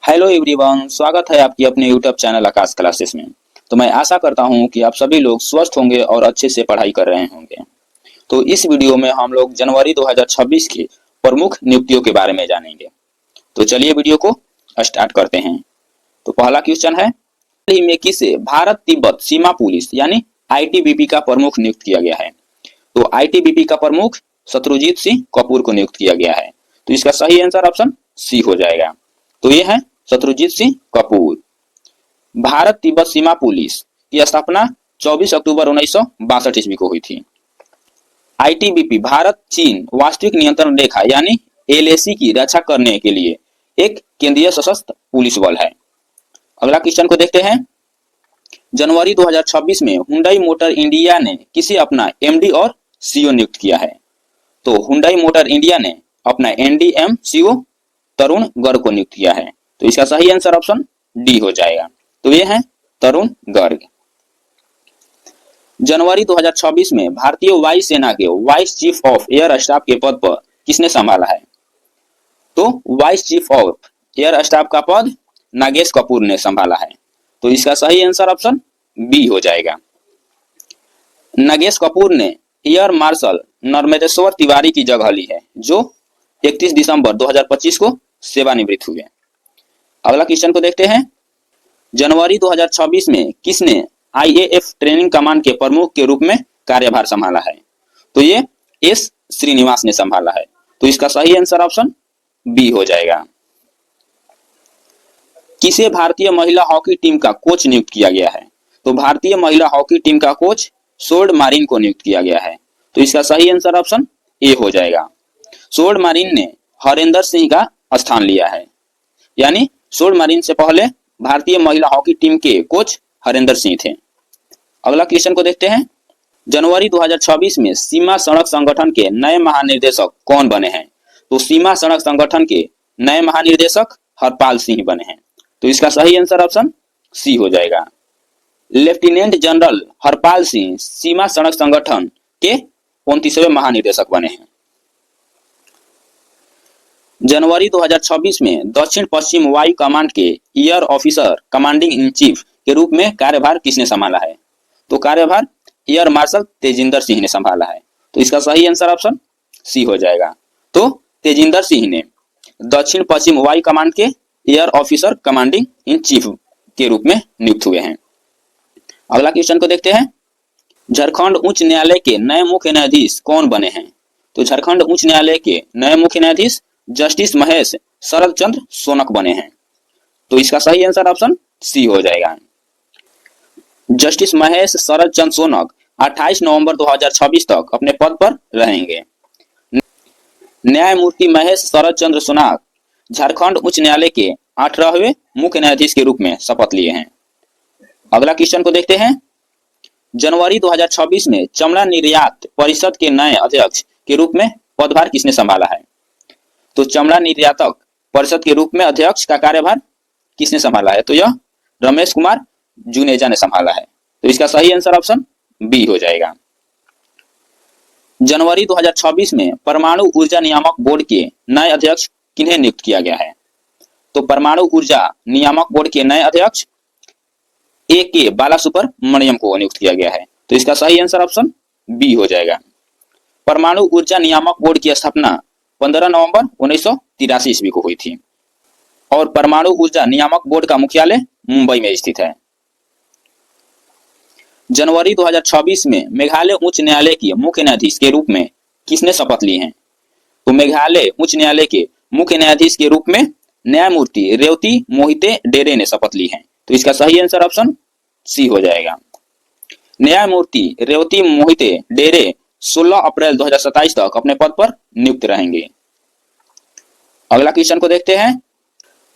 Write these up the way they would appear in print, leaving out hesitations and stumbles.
Hello everyone, स्वागत है आपकी अपने यूट्यूब चैनल आकाश क्लासेस में। तो मैं आशा करता हूं कि आप सभी लोग स्वस्थ होंगे और अच्छे से पढ़ाई कर रहे होंगे। तो इस वीडियो में हम लोग जनवरी 2026 की प्रमुख नियुक्तियों के बारे में जानेंगे। तो चलिए वीडियो को स्टार्ट करते हैं। तो पहला क्वेश्चन है, हाल ही में किसे भारत तिब्बत सीमा पुलिस यानी आईटीबीपी का प्रमुख नियुक्त किया गया है? तो आईटीबीपी का प्रमुख शत्रुजीत सिंह कपूर को नियुक्त किया गया है। तो इसका सही आंसर ऑप्शन सी हो जाएगा। तो ये है शत्रुजीत सिंह कपूर। भारत तिब्बत सीमा पुलिस की स्थापना 24 अक्टूबर 1962 ईस्वी को हुई थी। आईटीबीपी भारत चीन वास्तविक नियंत्रण रेखा यानी एलएसी की रक्षा करने के लिए एक केंद्रीय सशस्त्र पुलिस बल है। अगला क्वेश्चन को देखते हैं, जनवरी 2026 में हुंडई मोटर इंडिया ने किसे अपना एमडी और सीईओ नियुक्त किया है? तो हुंडई मोटर इंडिया ने अपना एनडीएम सीईओ तरुण गर्ग को नियुक्त किया है। तो इसका सही आंसर ऑप्शन डी हो जाएगा। तो ये है तरुण गर्ग। जनवरी 2026 में भारतीय वायु सेना के vice chief of air staff के पद पर किसने संभाला है? तो vice chief of air staff का पद नागेश कपूर ने संभाला है। तो इसका सही आंसर ऑप्शन बी हो जाएगा। नागेश कपूर ने एयर मार्शल नर्मदेश्वर तिवारी की जगह ली है, जो 31 दिसंबर 2025 को सेवानिवृत्त हुए। अगला क्वेश्चन को देखते हैं, जनवरी 2026 में किसने आईएएफ ट्रेनिंग कमांड के प्रमुख के रूप में कार्यभार संभाला है? तो ये एस श्रीनिवास ने संभाला है। तो इसका सही आंसर ऑप्शन बी हो जाएगा। किसे भारतीय महिला हॉकी टीम का कोच नियुक्त किया गया है? तो भारतीय महिला हॉकी टीम का कोच सोर्ड मारिन को नियुक्त किया गया है। तो इसका सही आंसर ऑप्शन ए हो जाएगा। सोर्ड मारिन ने हरेंद्र सिंह का स्थान लिया है, यानी सोर्ड मारिन से पहले भारतीय महिला हॉकी टीम के कोच हरेंद्र सिंह थे। अगला क्वेश्चन को देखते हैं, जनवरी 2026 में सीमा सड़क संगठन के नए महानिर्देशक कौन बने हैं? तो सीमा सड़क संगठन के नए महानिर्देशक हरपाल सिंह बने हैं। तो इसका सही आंसर ऑप्शन सी हो जाएगा। लेफ्टिनेंट जनरल हरपाल सिंह सीमा सड़क संगठन के 29वें महानिदेशक बने हैं। जनवरी 2026 में दक्षिण पश्चिम वायु कमांड के air officer commanding in chief के रूप में कार्यभार किसने संभाला है? तो कार्यभार एयर मार्शल तेजिंदर सिंह ने संभाला है। तो इसका सही आंसर ऑप्शन सी हो जाएगा। तो तेजिंदर सिंह ने दक्षिण पश्चिम वायु कमांड के air officer commanding in chief के रूप में नियुक्त हुए हैं। अगला क्वेश्चन को देखते हैं, झारखंड उच्च न्यायालय के नए मुख्य न्यायाधीश कौन बने हैं? तो झारखंड उच्च न्यायालय के नए मुख्य न्यायाधीश जस्टिस महेश शरद चंद्र सोनक बने हैं। तो इसका सही आंसर ऑप्शन सी हो जाएगा। जस्टिस महेश शरद चंद्र सोनक 28 नवंबर 2026 तक अपने पद पर रहेंगे। न्यायमूर्ति महेश शरद चंद्र सोनक झारखंड उच्च न्यायालय के 18वें मुख्य न्यायाधीश के रूप में शपथ लिए हैं। अगला क्वेश्चन को देखते हैं, जनवरी 2026 में चमड़ा निर्यात परिषद के नए अध्यक्ष के रूप में पदभार किसने संभाला है? तो चमड़ा निर्यातक परिषद के रूप में अध्यक्ष का कार्यभार किसने संभाला है? तो यह रमेश कुमार जुनेजा ने संभाला है। तो इसका सही आंसर ऑप्शन बी हो जाएगा। जनवरी 2026 में परमाणु ऊर्जा नियामक बोर्ड के नए अध्यक्ष किन्हें नियुक्त किया गया है? तो परमाणु ऊर्जा नियामक बोर्ड के नए अध्यक्ष ए के बालासुब्रमण्यम को नियुक्त किया गया है। तो इसका सही आंसर ऑप्शन बी हो जाएगा। परमाणु ऊर्जा नियामक बोर्ड की स्थापना 15 नवंबर 1983 ईस्वी को हुई थी और परमाणु ऊर्जा नियामक बोर्ड का मुख्यालय मुंबई में स्थित है। जनवरी 2026 में मेघालय उच्च न्यायालय के मुख्य न्यायाधीश के रूप में किसने शपथ ली है? तो मेघालय उच्च न्यायालय के मुख्य न्यायाधीश के रूप में न्यायमूर्ति रेवती मोहिते डेरे ने शपथ ली है। तो इसका सही आंसर ऑप्शन सी हो जाएगा। न्यायमूर्ति रेवती मोहिते डेरे 16 अप्रैल 2027 तक अपने पद पर नियुक्त रहेंगे। अगला क्वेश्चन को देखते हैं,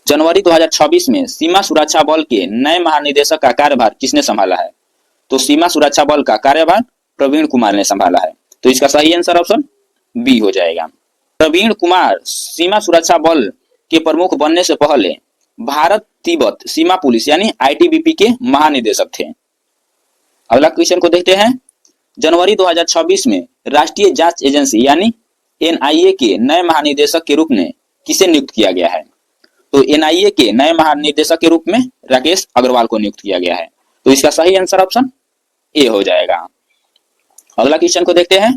जनवरी 2026 में सीमा सुरक्षा बल के नए महानिदेशक का कार्यभार किसने संभाला है? तो सीमा सुरक्षा बल का कार्यभार प्रवीण कुमार ने संभाला है। तो इसका सही आंसर ऑप्शन बी हो जाएगा। प्रवीण कुमार सीमा सुरक्षा बल के प्रमुख बनने से पहले भारत तिब्बत सीमा पुलिस यानी आईटीबीपी के महानिदेशक थे। अगला क्वेश्चन को देखते हैं, जनवरी 2026 में राष्ट्रीय जांच एजेंसी यानी एनआईए के नए महानिदेशक के रूप में किसे नियुक्त किया गया है? तो एनआईए के नए महानिदेशक के रूप में राकेश अग्रवाल को नियुक्त किया गया है। तो इसका सही आंसर ऑप्शन ए हो जाएगा। अगला क्वेश्चन को देखते हैं।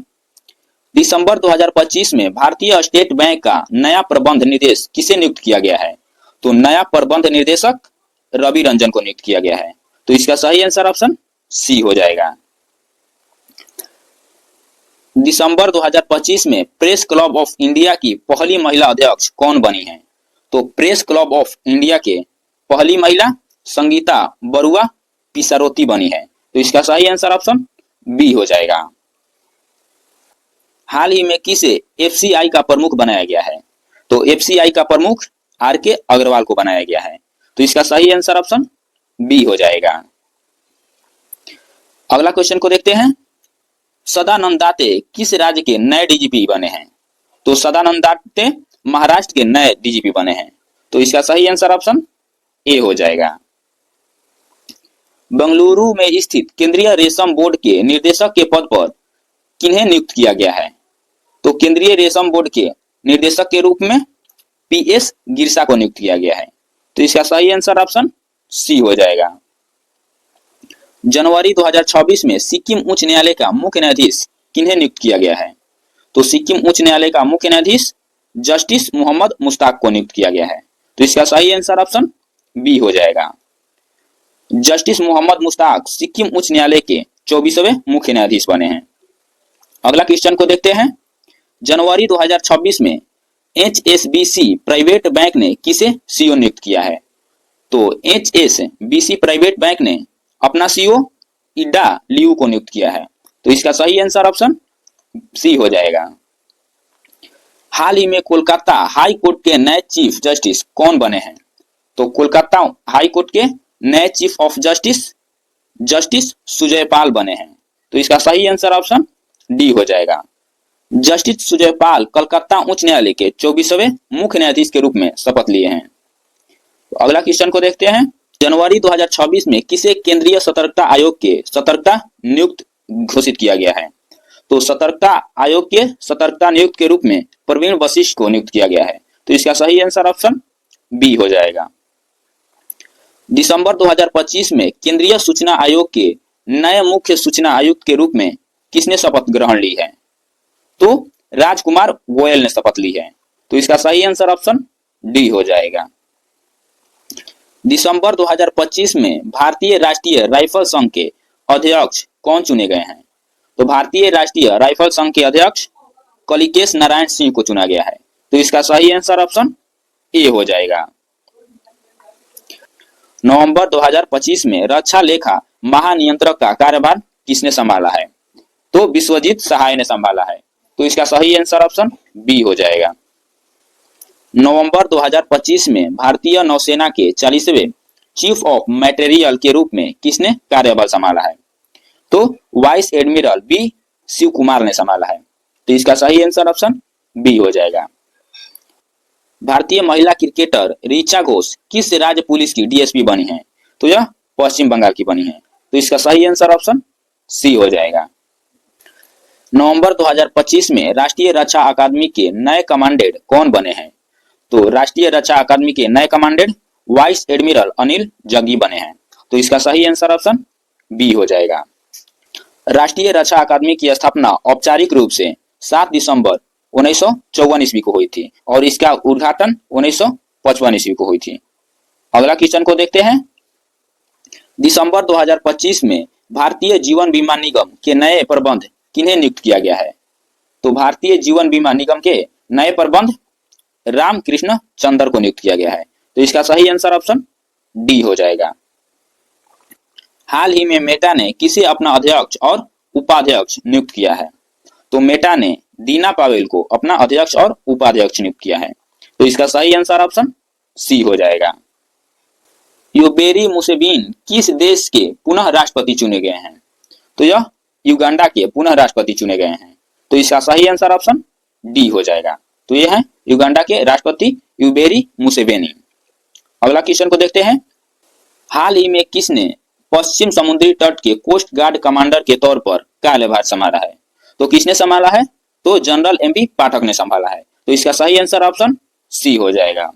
दिसंबर 2025 में भारतीय स्टेट बैंक का नया प्रबंध निदेशक किसे नियुक्त किया गया है? तो नया प्रबंध निदेशक रवि रंजन को नियुक्त किया गया है। तो इसका सही आंसर ऑप्शन सी हो जाएगा। दिसंबर 2025 में प्रेस क्लब ऑफ इंडिया की पहली महिला अध्यक्ष कौन बनी है? तो प्रेस क्लब ऑफ इंडिया के पहली महिला संगीता बरुआ पिसारोती बनी है। तो इसका सही आंसर ऑप्शन बी हो जाएगा। हाल ही में किसे एफसीआई का प्रमुख बनाया गया है? तो एफसीआई का प्रमुख आर के अग्रवाल को बनाया गया है। तो इसका सही आंसर ऑप्शन बी हो जाएगा। अगला क्वेश्चन को देखते हैं। सदानंद दाते किस राज्य के नए डीजीपी बने हैं? तो सदानंद दाते महाराष्ट्र के नए डीजीपी बने हैं। तो इसका सही आंसर ऑप्शन ए हो जाएगा। बेंगलुरु में स्थित केंद्रीय रेशम बोर्ड के निदेशक के पद पर किन्हें नियुक्त किया गया है? तो केंद्रीय रेशम बोर्ड के निर्देशक के रूप में पीएस गिरसा को नियुक्त किया गया है। तो इसका सही आंसर ऑप्शन सी हो जाएगा। जनवरी 2026 में सिक्किम उच्च न्यायालय का मुख्य न्यायाधीश किन्हें नियुक्त किया गया है? तो सिक्किम उच्च न्यायालय का मुख्य न्यायाधीश जस्टिस मोहम्मद मुश्ताक को नियुक्त किया गया है। तो इसका सही आंसर ऑप्शन बी हो जाएगा। जस्टिस मोहम्मद मुश्ताक सिक्किम उच्च न्यायालय के 24वें मुख्य न्यायाधीश बने हैं। अगला क्वेश्चन को देखते हैं। जनवरी 2026 में एचएसबीसी प्राइवेट बैंक ने किसे सीईओ नियुक्त किया है? तो एचएसबीसी प्राइवेट बैंक ने अपना सीईओ इड्डा लियू को नियुक्त किया है। तो इसका सही आंसर ऑप्शन सी हो जाएगा। हाल ही में कोलकाता हाई कोर्ट के नए चीफ जस्टिस कौन बने हैं? तो कोलकाता हाई कोर्ट के नए चीफ ऑफ जस्टिस सुजयपाल बने हैं। तो इसका सही आंसर ऑप्शन डी हो जाएगा। जस्टिस सुजयपाल कलकत्ता उच्च न्यायालय के 24वें मुख्य न्यायाधीश के रूप में शपथ लिए हैं। अगला क्वेश्चन को देखते हैं। जनवरी 2026 में किसे केंद्रीय सतर्कता आयोग के सतर्कता नियुक्त घोषित किया गया है? तो सतर्कता आयोग के सतर्कता नियुक्त के रूप में प्रवीण वशिष्ठ को नियुक्त किया गया है। तो इसका सही आंसर ऑप्शन बी हो जाएगा। दिसंबर 2025 में केंद्रीय सूचना आयोग के नए मुख्य सूचना आयुक्त के रूप में किसने शपथ ग्रहण ली है? तो राजकुमार गोयल ने शपथ ली है। तो इसका सही आंसर ऑप्शन डी हो जाएगा। दिसंबर 2025 में भारतीय राष्ट्रीय राइफल संघ के अध्यक्ष कौन चुने गए हैं? तो भारतीय राष्ट्रीय राइफल संघ के अध्यक्ष कलिकेश नारायण सिंह को चुना गया है। तो इसका सही आंसर ऑप्शन ए हो जाएगा। नवंबर 2025 में रक्षा लेखा महानियंत्रक का कार्यभार किसने संभाला है? तो विश्वजीत सहाय ने संभाला है। तो इसका सही आंसर ऑप्शन बी हो जाएगा। नवंबर 2025 में भारतीय नौसेना के 40वें चीफ ऑफ मटेरियल के रूप में किसने कार्यभार संभाला है? तो vice admiral B Shiv Kumar ने संभाला है। तो इसका सही आंसर ऑप्शन बी हो जाएगा। भारतीय महिला क्रिकेटर ऋचा घोष किस राज्य पुलिस की डीएसपी बनी है? तो यह पश्चिम बंगाल की बनी है। तो इसका सही आंसर ऑप्शन सी हो जाएगा। नवंबर 2025 में राष्ट्रीय रक्षा अकादमी के नए कमांडेंट कौन बने हैं? तो राष्ट्रीय रक्षा अकादमी के नए commandant vice admiral Anil Jaggi बने हैं। तो इसका सही आंसर ऑप्शन बी हो जाएगा। राष्ट्रीय रक्षा अकादमी की स्थापना औपचारिक रूप से 7 दिसंबर 1954 ईस्वी को हुई थी और इसका उद्घाटन 1955 ईस्वी को हुई थी। अगला क्वेश्चन को देखते हैं। दिसंबर 2025 में भारतीय जीवन बीमा निगम के नए प्रबंध किन्हें नियुक्त किया गया है? तो भारतीय जीवन बीमा निगम के नए प्रबंध रामकृष्ण चंद्र को नियुक्त किया गया है। तो इसका सही आंसर ऑप्शन डी हो जाएगा। हाल ही में मेटा ने किसे अपना अध्यक्ष और उपाध्यक्ष नियुक्त किया है? तो मेटा ने दीना पावेल को अपना अध्यक्ष और उपाध्यक्ष नियुक्त किया है। तो इसका सही आंसर ऑप्शन सी हो जाएगा। योवेरी मुसेवेनी किस देश के पुनः राष्ट्रपति चुने गए हैं? तो यह युगांडा के पुनः राष्ट्रपति चुने गए हैं। तो इसका सही आंसर ऑप्शन डी हो जाएगा। तो यह है युगांडा के राष्ट्रपति योवेरी मुसेवेनी। अगला क्वेश्चन को देखते हैं। हाल ही में किसने पश्चिम समुद्री तट के कोस्ट गार्ड कमांडर के तौर पर कार्यभार संभाला है? तो किसने संभाला है? तो जनरल एमपी पाठक ने संभाला है। तो इसका सही आंसर ऑप्शन सी हो जाएगा।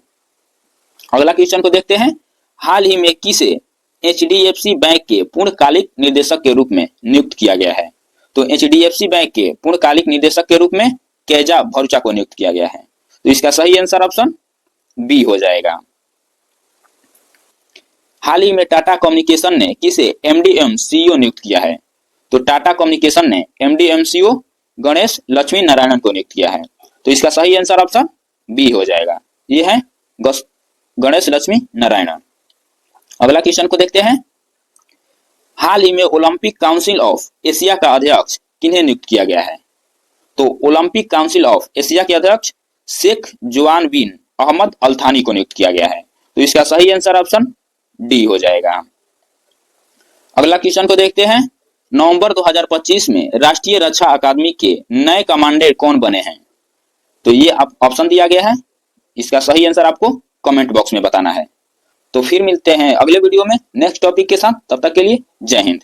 अगला क्वेश्चन को देखते हैं। हाल ही में किसे HDFC बैंक के पूर्णकालिक निर्देशक के रूप में नियुक्त किया गया है? तो HDFC बैंक के पूर्णकालिक निर्देशक के रूप में कैजा भरूचा को नियुक्त किया गया है। तो इसका सही आंसर ऑप्शन बी हो जाएगा। हाल ही में टाटा कम्युनिकेशन ने किसे MD/M CEO नियुक्त किया है? तो टाटा कम्युनिकेशन ने MD/M CEO गणेश लक्ष्मी नारायणन को नियुक्त किया है। तो इसका सही आंसर ऑप्शन बी हो जाएगा। ये है गणेश लक्ष्मी नारायणन। अगला क्वेश्चन को देखते हैं। हाल ही में ओलंपिक काउंसिल ऑफ एशिया का अध्यक्ष किन्हें नियुक्त किया गया है? तो ओलंपिक काउंसिल ऑफ एशिया के अध्यक्ष शेख जुआन बिन अहमद अल थानी को नियुक्त किया गया है। तो इसका सही आंसर ऑप्शन डी हो जाएगा। अगला क्वेश्चन को देखते हैं। नवंबर 2025 में राष्ट्रीय रक्षा अकादमी के नए कमांडेंट कौन बने हैं? तो ये ऑप्शन दिया गया है। इसका सही आंसर आपको कमेंट बॉक्स में बताना है। तो फिर मिलते हैं अगले वीडियो में नेक्स्ट टॉपिक के साथ। तब तक के लिए जय हिंद।